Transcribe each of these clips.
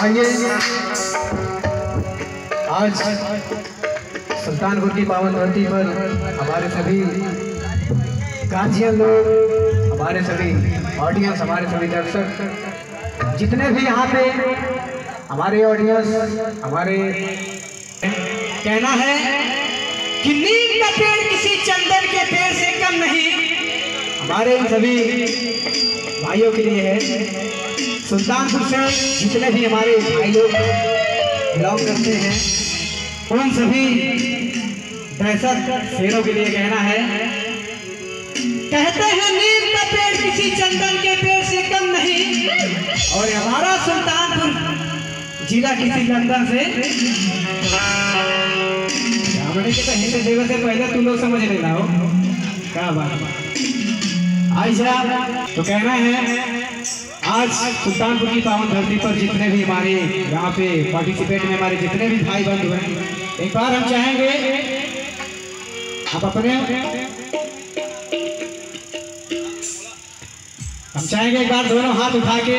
आइए आज सुल्तानपुर की पावन धरती पर हमारे सभी गार्जियन लोग, हमारे सभी ऑडियंस, हमारे सभी दर्शक, जितने भी यहाँ पे हमारे ऑडियंस, हमारे कहना है कि नीम का पेड़ किसी चंदन के पेड़ से कम नहीं। हमारे सभी भाइयों के लिए है। सुल्तानपुर से जितने भी हमारे भाई लोग बिलोंग करते हैं, उन सभी दहशत शेरों के लिए कहना है। कहते हैं नीम का पेड़ किसी चंदन के पेड़ से कम नहीं, और हमारा सुल्तानपुर जिला किसी लंदन से हमने के तो हिंदी देवे से पहले तुम लोग समझ लेना हो क्या बात। आइजा तो कहना है आज सुल्तानपुर की पावन धरती पर जितने भी हमारे यहाँ पे पार्टिसिपेट में हमारे जितने भी भाई बंधु हैं, एक बार हम चाहेंगे आप अपने हम चाहेंगे एक बार दोनों हाथ उठा के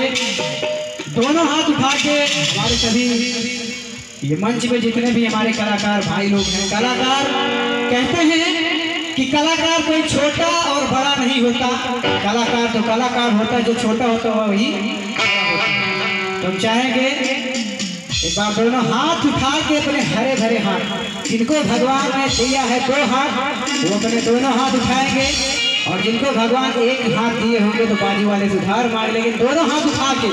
हमारे सभी ये मंच पे जितने भी हमारे कलाकार भाई लोग हैं। कलाकार कहते हैं कि कलाकार कोई छोटा और बड़ा नहीं होता, कलाकार तो कलाकार होता है, जो छोटा होता है वही तो हम चाहेंगे एक बार दोनों हाथ उठा के अपने हरे भरे हाथ, जिनको भगवान ने दिया है 2 हाथ, वो अपने दोनों हाथ उठाएंगे, और जिनको भगवान एक हाथ दिए होंगे तो बाजू वाले से उधार मांग लेंगे। दोनों हाथ उठा के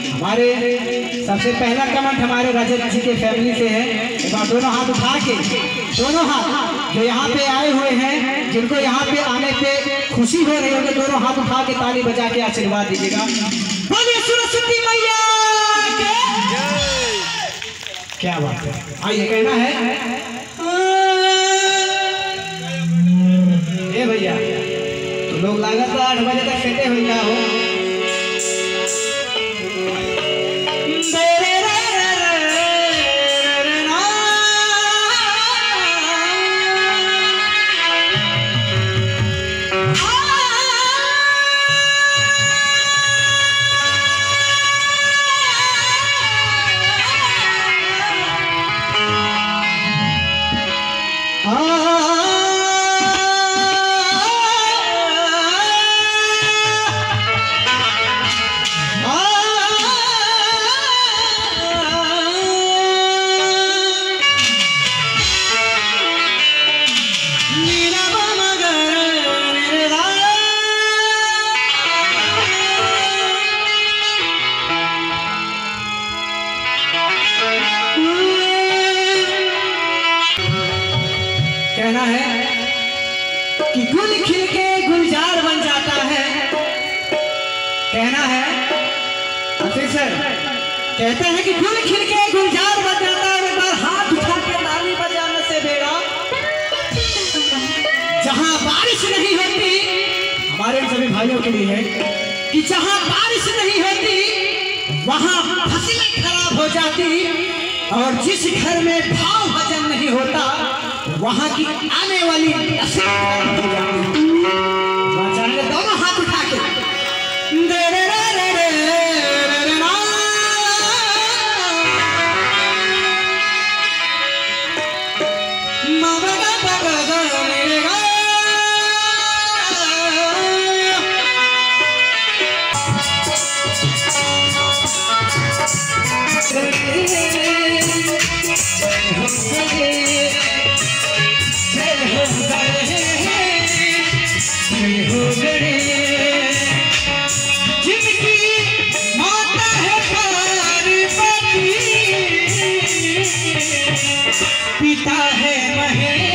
हमारे सबसे पहला कमेंट हमारे रजत जी के फैमिली से है। एक बार दोनों हाथ उठा के, दोनों हाथ जो यहाँ पे आए हुए हैं, जिनको यहाँ पे आने पे खुशी हो रही होगी, दोनों हाथ उठा के ताली बजा के आशीर्वाद दीजिएगा। बोलिए सरस्वती मैया के क्या बात है। आइए कहना है ए भैया तो लोग लागत 8 बजे तक सेटे हो गया हो। कहना है कि गुल खिल के गुलजार बन जाता है। कहना है सर कहते हैं कि गुल खिल के गुलजार बन जाता है। एक बार हाथ उठा के ताली बजाने से बेड़ा, जहां बारिश नहीं होती, हमारे सभी भाइयों के लिए है कि जहां बारिश नहीं होती वहां फसलें खराब हो जाती, और जिस घर में भाव भजन नहीं होता वहां की आने वाली नस्ल खराब हो जाती। दोनों हाथ उठा के पिता है महेश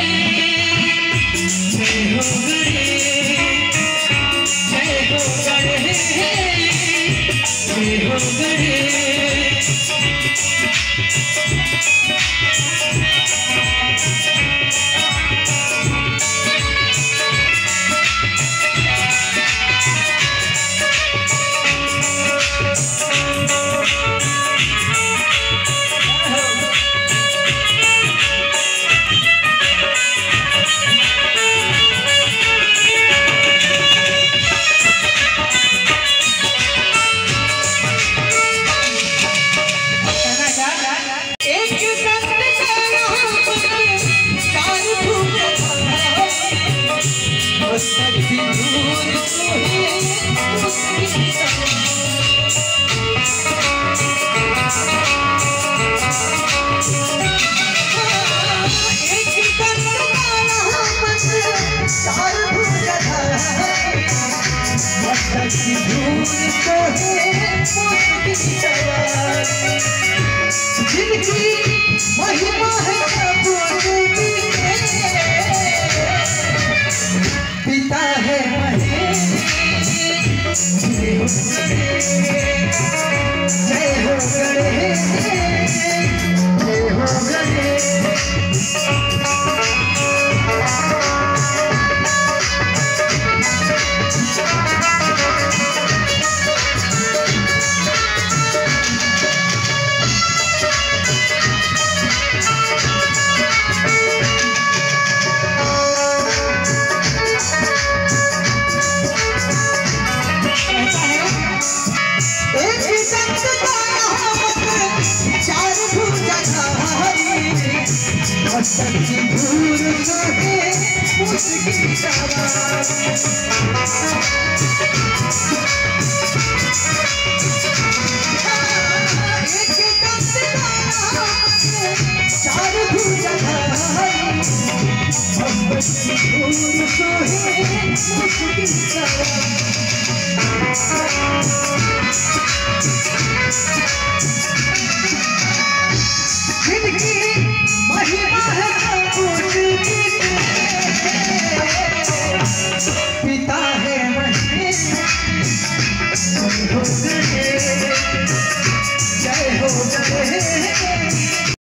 मुश्किल